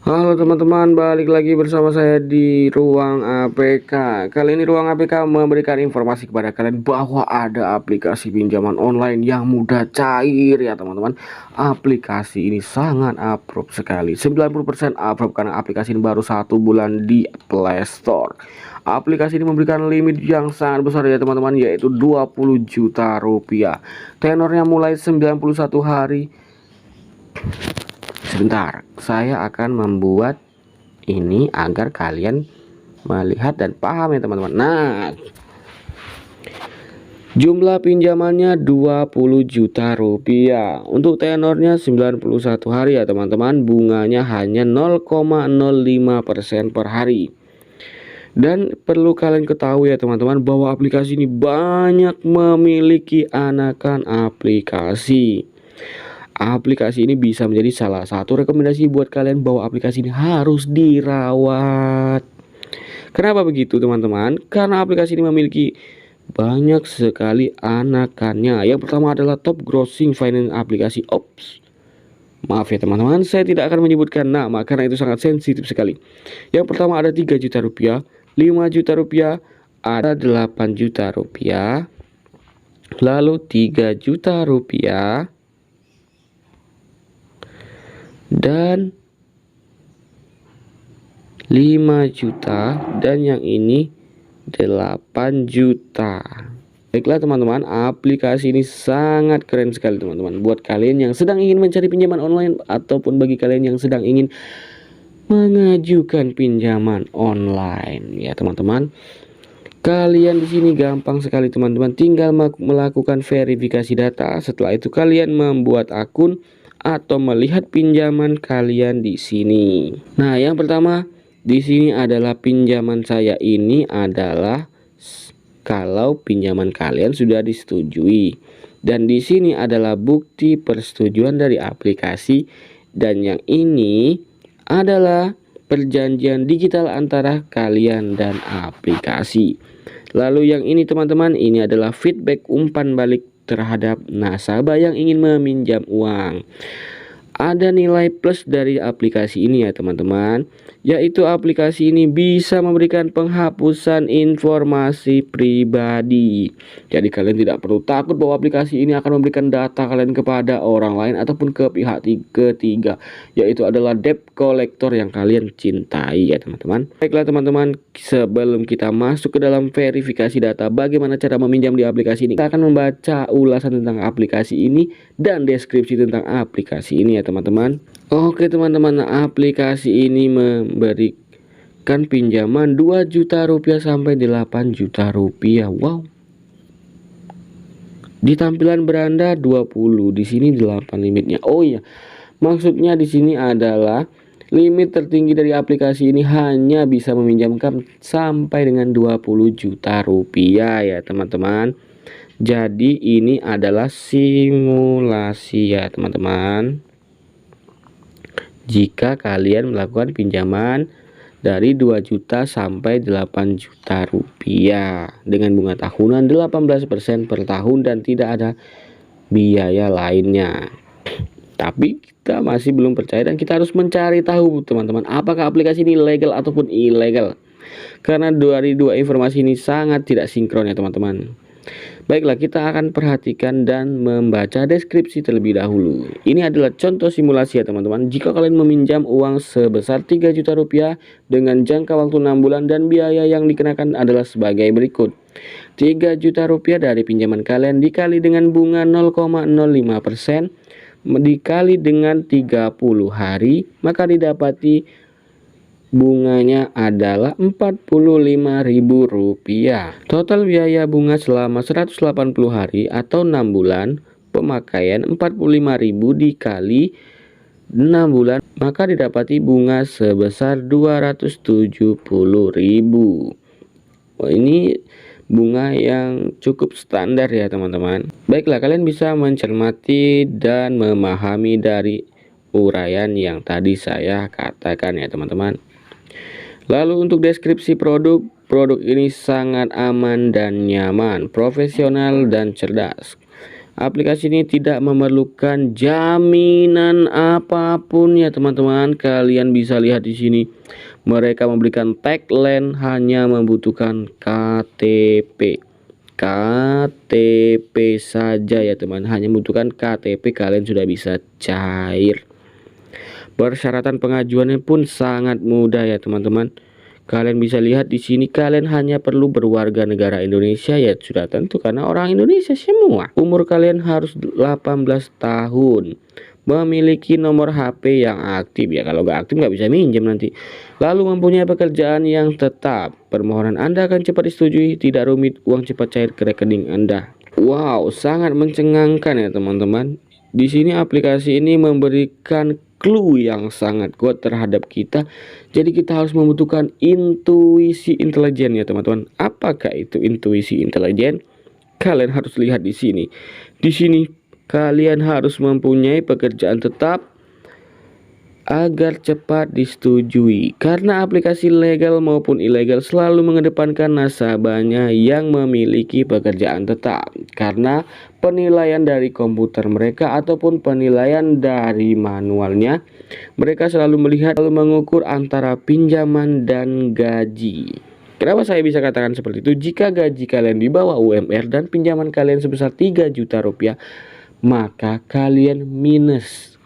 Halo teman-teman, balik lagi bersama saya di Ruang APK. Kali ini Ruang APK memberikan informasi kepada kalian bahwa ada aplikasi pinjaman online yang mudah cair ya teman-teman. Aplikasi ini sangat approve sekali, 90% approve karena aplikasi ini baru 1 bulan di Play Store. Aplikasi ini memberikan limit yang sangat besar ya teman-teman, yaitu 20 juta rupiah. Tenornya mulai 91 hari. Sebentar, saya akan membuat ini agar kalian melihat dan paham ya teman-teman. Nah, jumlah pinjamannya 20 juta rupiah. Untuk tenornya 91 hari ya teman-teman. Bunganya hanya 0,05% per hari. Dan perlu kalian ketahui ya teman-teman bahwa aplikasi ini banyak memiliki anakan aplikasi. Aplikasi ini bisa menjadi salah satu rekomendasi buat kalian bahwa aplikasi ini harus dirawat. Kenapa begitu teman-teman? Karena aplikasi ini memiliki banyak sekali anakannya. Yang pertama adalah top grossing finance aplikasi. Ops, maaf ya teman-teman, saya tidak akan menyebutkan nama karena itu sangat sensitif sekali. Yang pertama ada 3 juta rupiah, 5 juta rupiah, ada 8 juta rupiah, lalu 3 juta rupiah, dan 5 juta, dan yang ini 8 juta. Baiklah teman-teman, aplikasi ini sangat keren sekali teman-teman. Buat kalian yang sedang ingin mencari pinjaman online ataupun bagi kalian yang sedang ingin mengajukan pinjaman online ya teman-teman. Kalian di sini gampang sekali teman-teman, tinggal melakukan verifikasi data. Setelah itu kalian membuat akun atau melihat pinjaman kalian di sini. Nah, yang pertama di sini adalah pinjaman saya ini adalah kalau pinjaman kalian sudah disetujui. Dan di sini adalah bukti persetujuan dari aplikasi, dan yang ini adalah perjanjian digital antara kalian dan aplikasi. Lalu yang ini teman-teman, ini adalah feedback umpan balik terhadap nasabah yang ingin meminjam uang. Ada nilai plus dari aplikasi ini ya teman-teman, yaitu aplikasi ini bisa memberikan penghapusan informasi pribadi. Jadi kalian tidak perlu takut bahwa aplikasi ini akan memberikan data kalian kepada orang lain ataupun ke pihak ketiga, yaitu adalah debt collector yang kalian cintai ya teman-teman. Baiklah teman-teman, sebelum kita masuk ke dalam verifikasi data bagaimana cara meminjam di aplikasi ini, kita akan membaca ulasan tentang aplikasi ini dan deskripsi tentang aplikasi ini ya teman-teman. Oke teman-teman, aplikasi ini memberikan pinjaman 2 juta rupiah sampai 8 juta rupiah. Wow. Di tampilan beranda 20, di sini 8 limitnya. Oh iya, maksudnya di sini adalah limit tertinggi dari aplikasi ini hanya bisa meminjamkan sampai dengan 20 juta rupiah ya teman-teman. Jadi ini adalah simulasi ya teman-teman. Jika kalian melakukan pinjaman dari 2 juta sampai 8 juta rupiah dengan bunga tahunan 18% per tahun dan tidak ada biaya lainnya. Tapi kita masih belum percaya dan kita harus mencari tahu teman-teman, apakah aplikasi ini legal ataupun ilegal. Karena dari dua informasi ini sangat tidak sinkron ya teman-teman. Baiklah, kita akan perhatikan dan membaca deskripsi terlebih dahulu. Ini adalah contoh simulasi ya teman-teman. Jika kalian meminjam uang sebesar 3 juta rupiah dengan jangka waktu 6 bulan dan biaya yang dikenakan adalah sebagai berikut. 3 juta rupiah dari pinjaman kalian dikali dengan bunga 0,05% dikali dengan 30 hari, maka didapati bunganya adalah Rp45.000. Total biaya bunga selama 180 hari atau 6 bulan, pemakaian 45.000 dikali 6 bulan, maka didapati bunga sebesar 270.000. Wah, ini bunga yang cukup standar ya teman-teman. Baiklah, kalian bisa mencermati dan memahami dari uraian yang tadi saya katakan ya teman-teman. Lalu untuk deskripsi produk ini sangat aman dan nyaman, profesional dan cerdas. Aplikasi ini tidak memerlukan jaminan apapun ya teman-teman. Kalian bisa lihat di sini. Mereka memberikan tagline hanya membutuhkan KTP. KTP saja ya teman, hanya membutuhkan KTP kalian sudah bisa cair. Persyaratan pengajuannya pun sangat mudah ya teman-teman. Kalian bisa lihat di sini kalian hanya perlu berwarga negara Indonesia ya sudah tentu karena orang Indonesia semua. Umur kalian harus 18 tahun. Memiliki nomor HP yang aktif ya, kalau nggak aktif nggak bisa minjem nanti. Lalu mempunyai pekerjaan yang tetap. Permohonan Anda akan cepat disetujui, tidak rumit, uang cepat cair ke rekening Anda. Wow, sangat mencengangkan ya teman-teman. Di sini aplikasi ini memberikan clue yang sangat kuat terhadap kita. Jadi kita harus membutuhkan intuisi intelijen ya teman-teman. Apakah itu intuisi intelijen? Kalian harus lihat di sini. Di sini kalian harus mempunyai pekerjaan tetap agar cepat disetujui. Karena aplikasi legal maupun ilegal selalu mengedepankan nasabahnya yang memiliki pekerjaan tetap. Karena penilaian dari komputer mereka ataupun penilaian dari manualnya, mereka selalu melihat lalu mengukur antara pinjaman dan gaji. Kenapa saya bisa katakan seperti itu? Jika gaji kalian di bawah UMR dan pinjaman kalian sebesar 3 juta rupiah, maka kalian minus.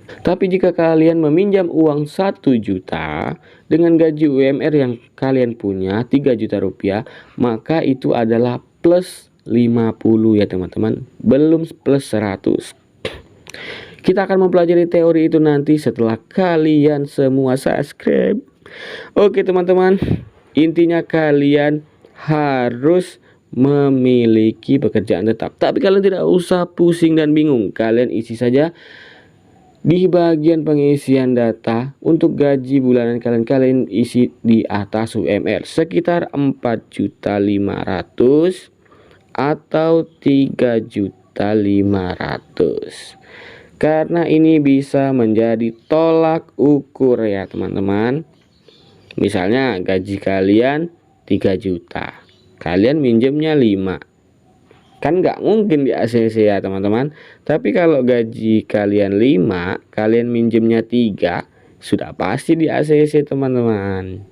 Tapi jika kalian meminjam uang 1 juta dengan gaji UMR yang kalian punya 3 juta rupiah, maka itu adalah plus 50 ya teman-teman, belum plus 100. Kita akan mempelajari teori itu nanti setelah kalian semua subscribe. Oke teman-teman, intinya kalian harus memiliki pekerjaan tetap. Tapi kalian tidak usah pusing dan bingung. Kalian isi saja di bagian pengisian data untuk gaji bulanan kalian isi di atas UMR sekitar 4.500.000 atau 3.500.000. Karena ini bisa menjadi tolak ukur ya teman-teman. Misalnya gaji kalian 3 juta, kalian minjemnya 5. Kan nggak mungkin di ACC ya teman-teman. Tapi kalau gaji kalian 5, kalian minjemnya 3, sudah pasti di ACC teman-teman.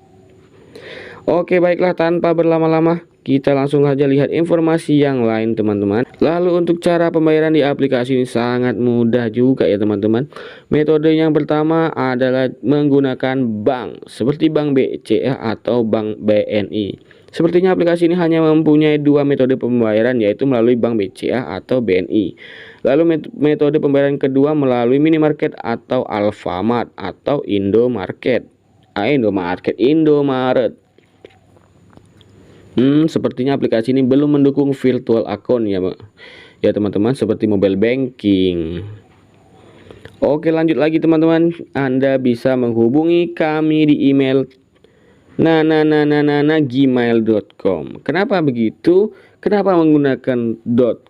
Oke baiklah, tanpa berlama-lama kita langsung saja lihat informasi yang lain teman-teman. Lalu untuk cara pembayaran di aplikasi ini sangat mudah juga ya teman-teman. Metode yang pertama adalah menggunakan bank seperti Bank BCA atau Bank BNI. Sepertinya aplikasi ini hanya mempunyai 2 metode pembayaran, yaitu melalui Bank BCA atau BNI. Lalu metode pembayaran kedua melalui minimarket atau Alfamart atau Indomaret. Sepertinya aplikasi ini belum mendukung virtual account ya teman-teman, seperti mobile banking. Oke lanjut lagi teman-teman, Anda bisa menghubungi kami di email gmail.com. Kenapa begitu? Kenapa menggunakan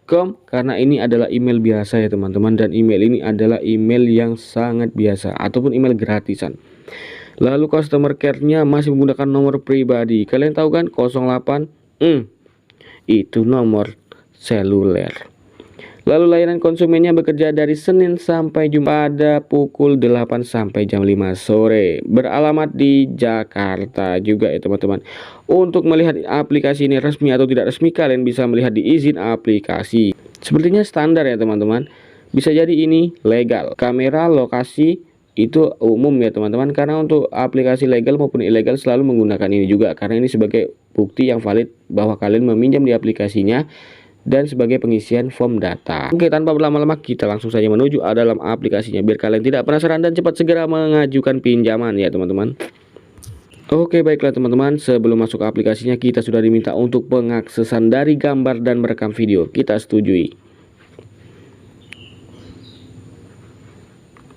.com? Karena ini adalah email biasa ya teman-teman, dan email ini adalah email yang sangat biasa ataupun email gratisan. Lalu customer care-nya masih menggunakan nomor pribadi. Kalian tahu kan 08? Itu nomor seluler. Lalu layanan konsumennya bekerja dari Senin sampai Jumat pada pukul 8 sampai jam 5 sore. Beralamat di Jakarta juga ya teman-teman. Untuk melihat aplikasi ini resmi atau tidak resmi, kalian bisa melihat di izin aplikasi. Sepertinya standar ya teman-teman. Bisa jadi ini legal. Kamera lokasi itu umum ya teman-teman. Karena untuk aplikasi legal maupun ilegal selalu menggunakan ini juga. Karena ini sebagai bukti yang valid bahwa kalian meminjam di aplikasinya dan sebagai pengisian form data. Oke, tanpa berlama-lama kita langsung saja menuju dalam aplikasinya biar kalian tidak penasaran dan cepat segera mengajukan pinjaman ya teman-teman. Oke baiklah teman-teman, sebelum masuk ke aplikasinya kita sudah diminta untuk pengaksesan dari gambar dan merekam video. Kita setujui.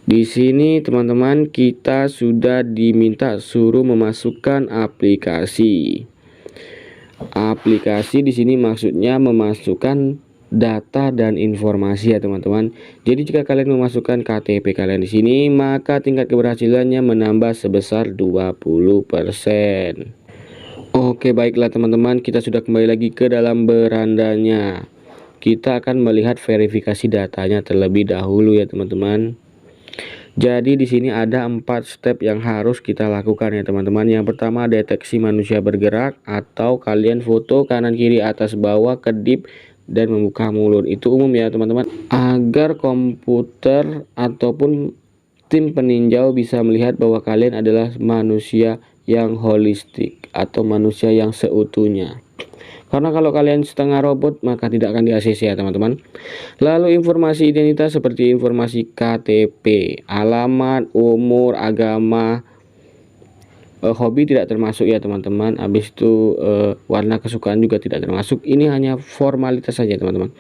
Di sini teman-teman kita sudah diminta suruh memasukkan aplikasi. Aplikasi di sini maksudnya memasukkan data dan informasi ya teman-teman. Jadi jika kalian memasukkan KTP kalian di sini, maka tingkat keberhasilannya menambah sebesar 20%. Oke baiklah teman-teman, kita sudah kembali lagi ke dalam berandanya. kita akan melihat verifikasi datanya terlebih dahulu ya teman-teman. Jadi di sini ada 4 step yang harus kita lakukan ya teman-teman. Yang pertama, deteksi manusia bergerak, atau kalian foto kanan kiri atas bawah, kedip dan membuka mulut. Itu umum ya teman-teman, agar komputer ataupun tim peninjau bisa melihat bahwa kalian adalah manusia yang holistik atau manusia yang seutuhnya. Karena kalau kalian setengah robot maka tidak akan di-ACC ya teman-teman. Lalu informasi identitas seperti informasi KTP, alamat, umur, agama, hobi tidak termasuk ya teman-teman. Habis itu warna kesukaan juga tidak termasuk. Ini hanya formalitas saja teman-teman.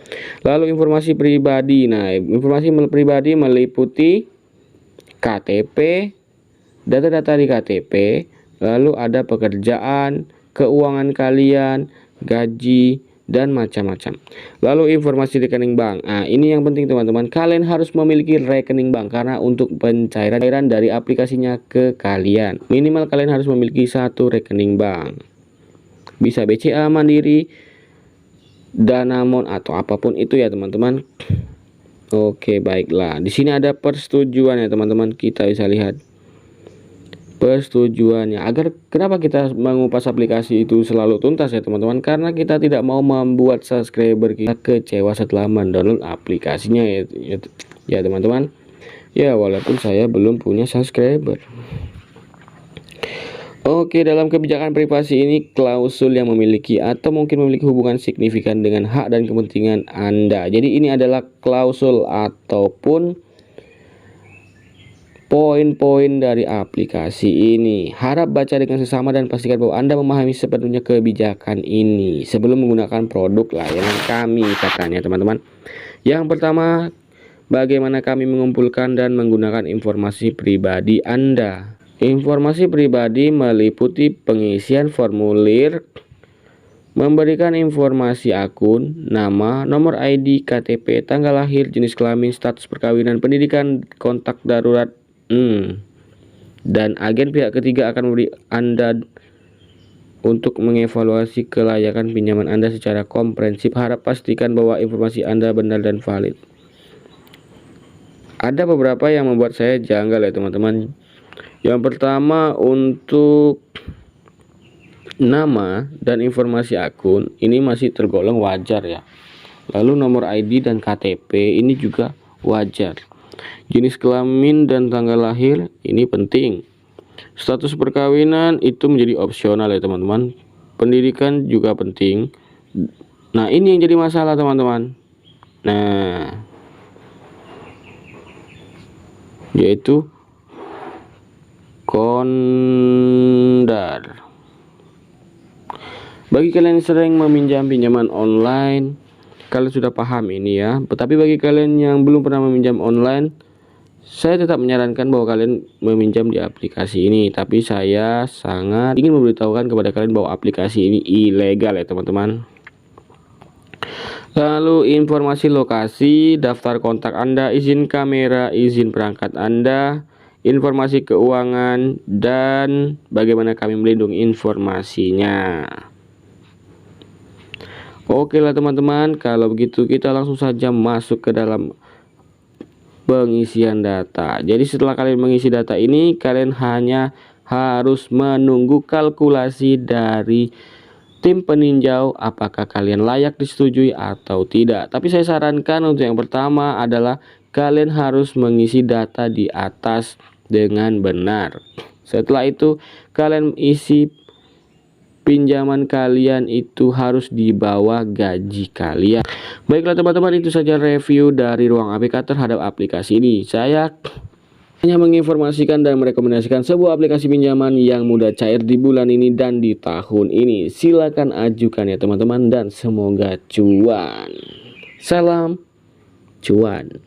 Lalu informasi pribadi. Nah, informasi pribadi meliputi KTP, data-data di KTP, lalu ada pekerjaan, keuangan kalian, gaji, dan macam-macam. Lalu informasi rekening bank. Nah, ini yang penting teman-teman. Kalian harus memiliki rekening bank karena untuk pencairan dari aplikasinya ke kalian, minimal kalian harus memiliki 1 rekening bank. Bisa BCA, Mandiri, Danamon atau apapun itu ya teman-teman. Oke, baiklah. Di sini ada persetujuan ya teman-teman. Kita bisa lihat persetujuannya. Agar kenapa kita mengupas aplikasi itu selalu tuntas ya teman-teman, karena kita tidak mau membuat subscriber kita kecewa setelah mendownload aplikasinya ya teman-teman. Ya, walaupun saya belum punya subscriber. Oke, dalam kebijakan privasi ini klausul yang memiliki atau mungkin memiliki hubungan signifikan dengan hak dan kepentingan Anda. Jadi ini adalah klausul ataupun poin-poin dari aplikasi ini. Harap baca dengan seksama dan pastikan bahwa Anda memahami sepenuhnya kebijakan ini sebelum menggunakan produk layanan kami, katanya teman-teman. Yang pertama, bagaimana kami mengumpulkan dan menggunakan informasi pribadi Anda. Informasi pribadi meliputi pengisian formulir, memberikan informasi akun, nama, nomor ID, KTP, tanggal lahir, jenis kelamin, status perkawinan, pendidikan, kontak darurat, dan agen pihak ketiga akan memberi Anda untuk mengevaluasi kelayakan pinjaman Anda secara komprehensif. Harap pastikan bahwa informasi Anda benar dan valid. Ada beberapa yang membuat saya janggal ya teman-teman. Yang pertama, untuk nama dan informasi akun ini masih tergolong wajar ya. Lalu nomor ID dan KTP ini juga wajar. Jenis kelamin dan tanggal lahir ini penting. Status perkawinan itu menjadi opsional ya teman-teman. Pendidikan juga penting. Nah, ini yang jadi masalah teman-teman. Nah, yaitu kondar. Bagi kalian yang sering meminjam pinjaman online, kalian sudah paham ini ya. Tetapi bagi kalian yang belum pernah meminjam online, saya tetap menyarankan bahwa kalian meminjam di aplikasi ini. Tapi saya sangat ingin memberitahukan kepada kalian bahwa aplikasi ini ilegal ya teman-teman. Lalu informasi lokasi, daftar kontak Anda, izin kamera, izin perangkat Anda, informasi keuangan, dan bagaimana kami melindungi informasinya. Oke lah teman-teman, kalau begitu kita langsung saja masuk ke dalam pengisian data. Jadi setelah kalian mengisi data ini, kalian hanya harus menunggu kalkulasi dari tim peninjau apakah kalian layak disetujui atau tidak. Tapi saya sarankan untuk yang pertama adalah kalian harus mengisi data di atas dengan benar. Setelah itu kalian isi pinjaman kalian itu harus di bawah gaji kalian. Baiklah teman-teman, itu saja review dari Ruang APK terhadap aplikasi ini. Saya hanya menginformasikan dan merekomendasikan sebuah aplikasi pinjaman yang mudah cair di bulan ini dan di tahun ini. Silakan ajukan ya teman-teman, dan semoga cuan. Salam cuan.